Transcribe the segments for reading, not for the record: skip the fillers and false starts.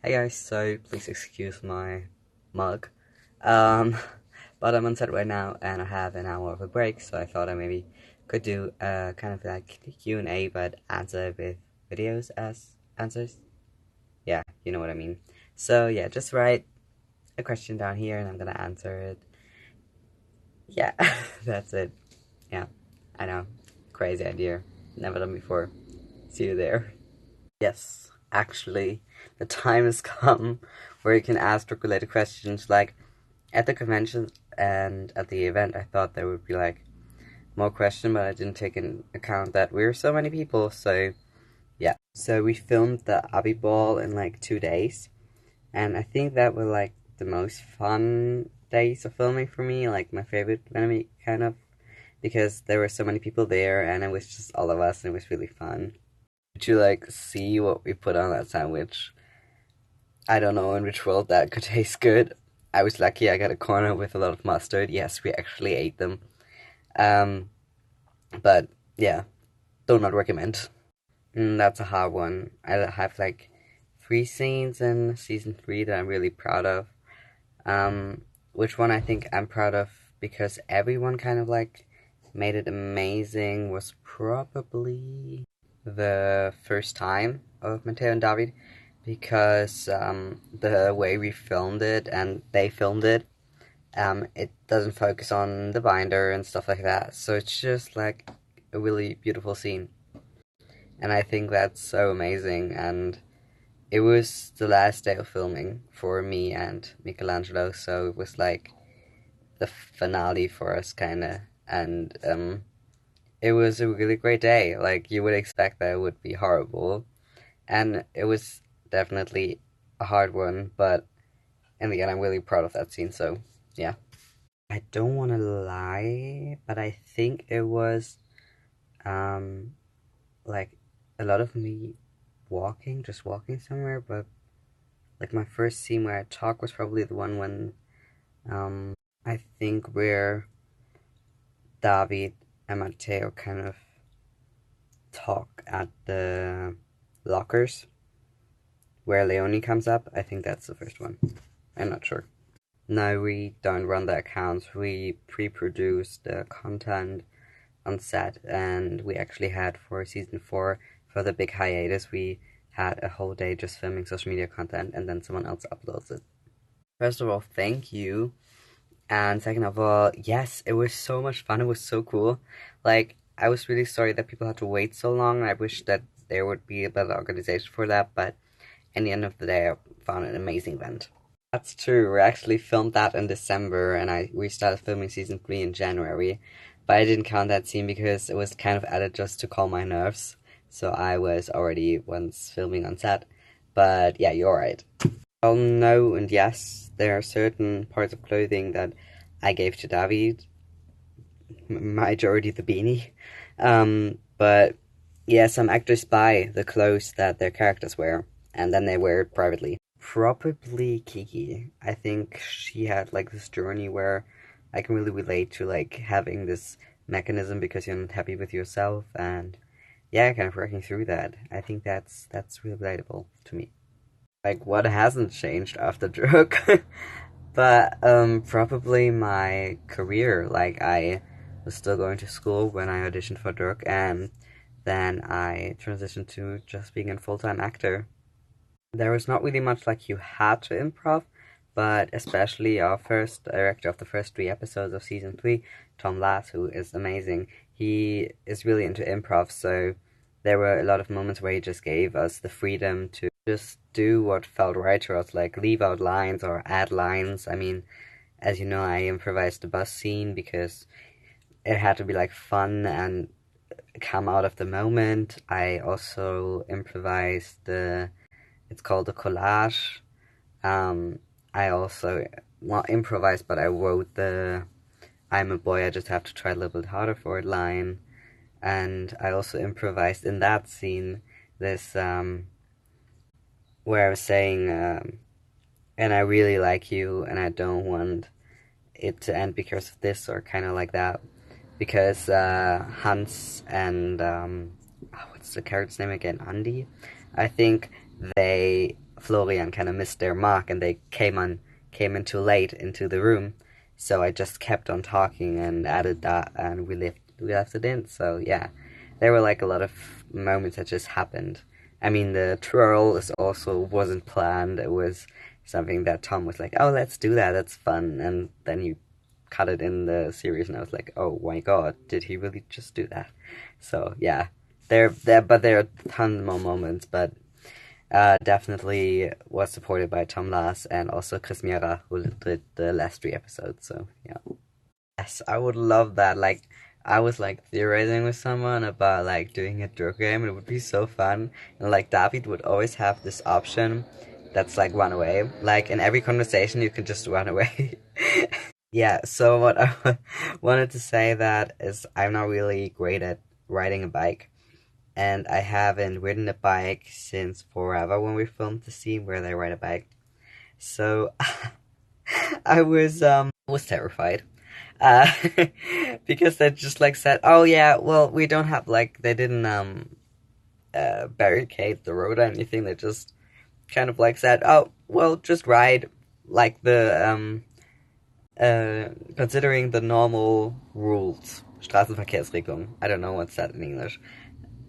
Hey guys, so please excuse my mug. Um, but I'm on set right now and I have an hour of a break, so I thought I maybe could do kind of like Q&A but answer with videos as answers. Yeah, you know what I mean. So yeah, just write a question down here and I'm gonna answer it. Yeah, that's it. Yeah, I know. Crazy idea. Never done before. See you there. Yes, actually, the time has come where you can ask work-related questions. Like at the convention and at the event, I thought there would be like more questions, but I didn't take into account that we were so many people. So yeah, so we filmed the Abbey Ball in like 2 days, and I think that were like the most fun days of filming for me. Like my favorite enemy kind of because there were so many people there, and it was just all of us, and it was really fun. Did you like see what we put on that sandwich? I don't know in which world that could taste good. I was lucky I got a corner with a lot of mustard. Yes, we actually ate them. Um, but yeah, do not recommend. That's a hard one. I have like 3 scenes in season 3 that I'm really proud of. Which one I think I'm proud of because everyone kind of like made it amazing was probably the first time of Mateo and David because the way we filmed it and they filmed it, it doesn't focus on the binder and stuff like that. So it's just like a really beautiful scene. And I think that's so amazing. And it was the last day of filming for me and Michelangelo, so it was like the finale for us, kind of. And it was a really great day. Like, you would expect that it would be horrible. And it was definitely a hard one, but in the end, I'm really proud of that scene, so yeah. I don't want to lie, but I think it was um like a lot of me walking, just walking somewhere, but like my first scene where I talk was probably the one when I think where David and Matteo kind of talk at the lockers where Leonie comes up. I think that's the first one. I'm not sure. No, we don't run the accounts. We pre-produce the content on set, and we actually had for season 4, for the big hiatus, we had a whole day just filming social media content, and then someone else uploads it. First of all, thank you. And second of all, yes, it was so much fun. It was so cool. Like, I was really sorry that people had to wait so long. I wish that there would be a better organization for that, but in the end of the day, I found an amazing event. That's true. We actually filmed that in December, and we started filming season 3 in January. But I didn't count that scene because it was kind of added just to calm my nerves. So I was already once filming on set. But yeah, you're right. Well, no and yes, there are certain parts of clothing that I gave to David, majority the beanie. But yeah, some actors buy the clothes that their characters wear, and then they wear it privately. Probably Kiki. I think she had like this journey where I can really relate to like having this mechanism because you're not happy with yourself, and yeah, kind of working through that. I think that's really relatable to me. Like, what hasn't changed after drug? But probably my career. Like, I was still going to school when I auditioned for Dirk, and then I transitioned to just being a full-time actor. There was not really much like you had to improv, but especially our first director of the first 3 episodes of season 3, Tom Lass, who is amazing. He is really into improv, so there were a lot of moments where he just gave us the freedom to just do what felt right to us, like leave out lines or add lines. I mean, as you know, I improvised the bus scene because it had to be like fun and come out of the moment. I also improvised it's called a collage. Um, I also not improvised, but I wrote the "I'm a boy, I just have to try a little bit harder for it" line, and I also improvised in that scene this where I was saying, "And I really like you, and I don't want it to end because of this," or kind of like that, because Hans and what's the character's name again? Andy, I think they Florian kind of missed their mark and they came in too late into the room. So I just kept on talking and added that, and we left it in. So yeah, there were like a lot of moments that just happened. I mean, the twirl is also wasn't planned. It was something that Tom was like, "Oh, let's do that. That's fun." And then he cut it in the series, and I was like, "Oh my god, did he really just do that?" So yeah, there are tons more moments, but definitely was supported by Tom Lass and also Chris Miera, who did the last 3 episodes. So yeah. Yes, I would love that. Like, I was like theorizing with someone about like doing a drug game, and it would be so fun. And like David would always have this option that's like run away. Like in every conversation, you can just run away. Yeah. So what I wanted to say that is I'm not really great at riding a bike, and I haven't ridden a bike since forever when we filmed the scene where they ride a bike. So I was terrified. Uh, because they just like said, "Oh yeah, well we don't have like they didn't barricade the road or anything. They just kind of like said, oh well, just ride like the considering the normal rules, Straßenverkehrsregelung. I don't know what's that in English,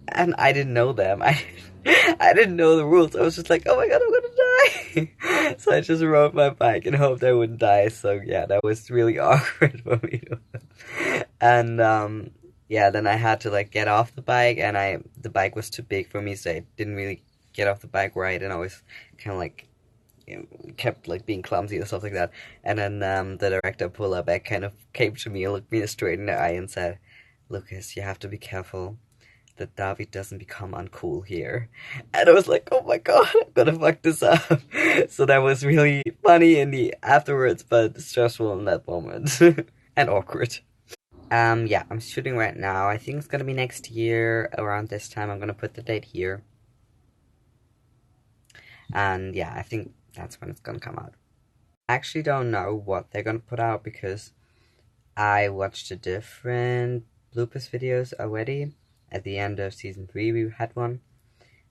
and I didn't know them. I didn't know the rules. I was just like, oh my god, I'm gonna die. So I just rode my bike and hoped I wouldn't die. So yeah, that was really awkward for me. And yeah, then I had to like get off the bike, and the bike was too big for me, so I didn't really get off the bike right, and I was kind of like kept like being clumsy and stuff like that. And then the director Pulla back kind of came to me, looked me straight in the eye, and said, "Lucas, you have to be careful that David doesn't become uncool here." And I was like, oh my god, I'm gonna fuck this up. So that was really funny in the afterwards, but stressful in that moment. And awkward. Yeah, I'm shooting right now. I think it's gonna be next year around this time. I'm gonna put the date here. And yeah, I think that's when it's gonna come out. I actually don't know what they're gonna put out because I watched a different bloopers videos already. At the end of season 3, we had one.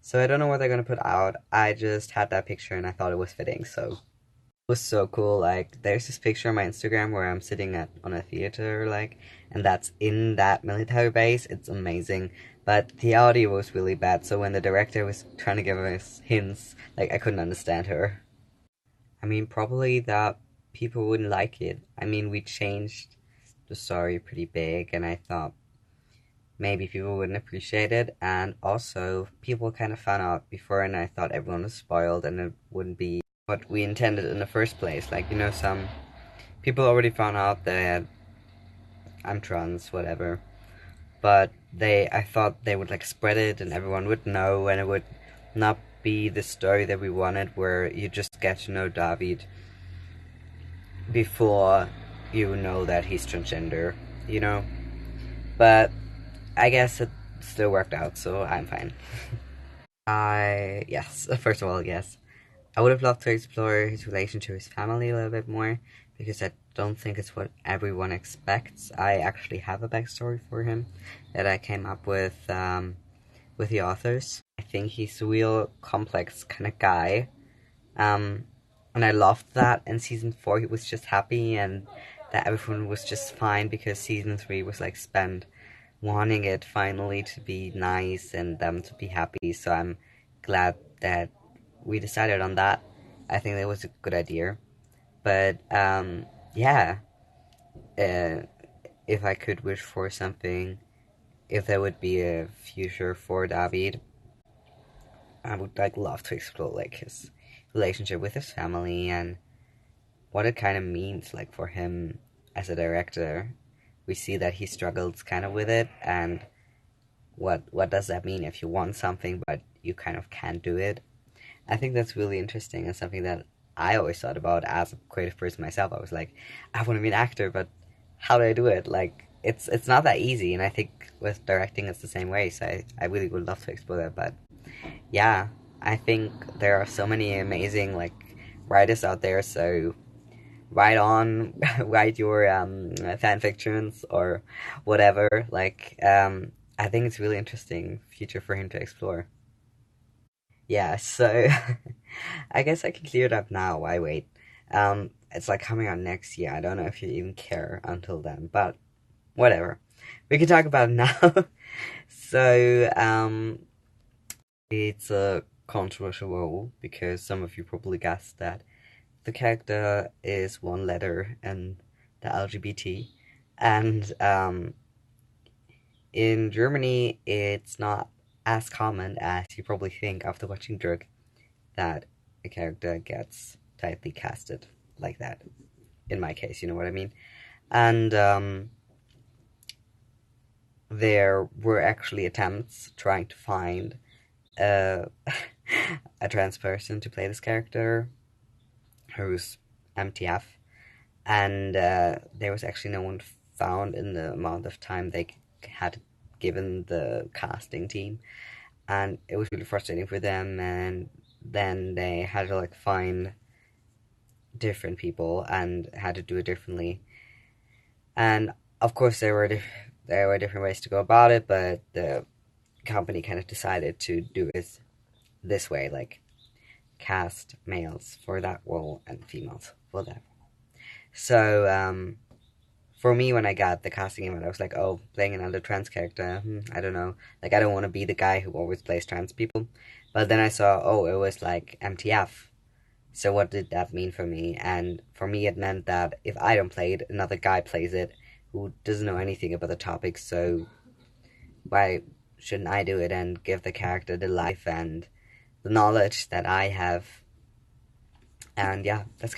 So I don't know what they're gonna put out. I just had that picture and I thought it was fitting, so it was so cool. Like, there's this picture on my Instagram where I'm sitting on a theater, like, and that's in that military base. It's amazing. But the audio was really bad, so when the director was trying to give us hints, like, I couldn't understand her. I mean, probably that people wouldn't like it. I mean, we changed the story pretty big, and I thought maybe people wouldn't appreciate it, and also people kind of found out before, and I thought everyone was spoiled and it wouldn't be what we intended in the first place. Like, some people already found out that I'm trans, whatever, but I thought they would like spread it and everyone would know, and it would not be the story that we wanted where you just get to know David before you know that he's transgender, you know? But I guess it still worked out, so I'm fine. Yes, first of all, yes. I would have loved to explore his relation to his family a little bit more, because I don't think it's what everyone expects. I actually have a backstory for him that I came up with the authors. I think he's a real complex kind of guy. And I loved that in season 4 he was just happy and that everyone was just fine, because season 3 was like spent wanting it finally to be nice and them to be happy. So I'm glad that we decided on that. I think that was a good idea. But yeah, uh, if I could wish for something, if there would be a future for David, I would like love to explore like his relationship with his family and what it kind of means like for him as a director. We see that he struggles kind of with it, and what does that mean if you want something but you kind of can't do it. I think that's really interesting and something that I always thought about as a creative person myself. I was like, I want to be an actor, but how do I do it? Like, it's not that easy, and I think with directing it's the same way. So I really would love to explore that. But yeah, I think there are so many amazing like writers out there. So write on, write your fan fictions or whatever. Like, I think it's really interesting future for him to explore. Yeah, so I guess I can clear it up now. Why wait? It's like coming out next year. I don't know if you even care until then, but whatever. We can talk about it now. So, it's a controversial role because some of you probably guessed that the character is one letter in the LGBT, and in Germany, it's not as common as you probably think after watching Drug that a character gets tightly casted like that. In my case, you know what I mean? And there were actually attempts trying to find uh, a trans person to play this character who's MTF, and there was actually no one found in the amount of time they had given the casting team, and it was really frustrating for them. And then they had to like find different people and had to do it differently. And of course, there were different ways to go about it, but the company kind of decided to do it this way, like cast males for that role and females for that. So for me, when I got the casting email, I was like, oh, playing another trans character, I don't know. Like, I don't want to be the guy who always plays trans people. But then I saw, oh, it was like MTF. So what did that mean for me? And for me, it meant that if I don't play it, another guy plays it who doesn't know anything about the topic. So why shouldn't I do it and give the character the life and the knowledge that I have? And yeah, that's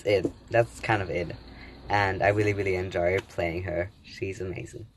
it. That's kind of it. And I really, really enjoy playing her. She's amazing.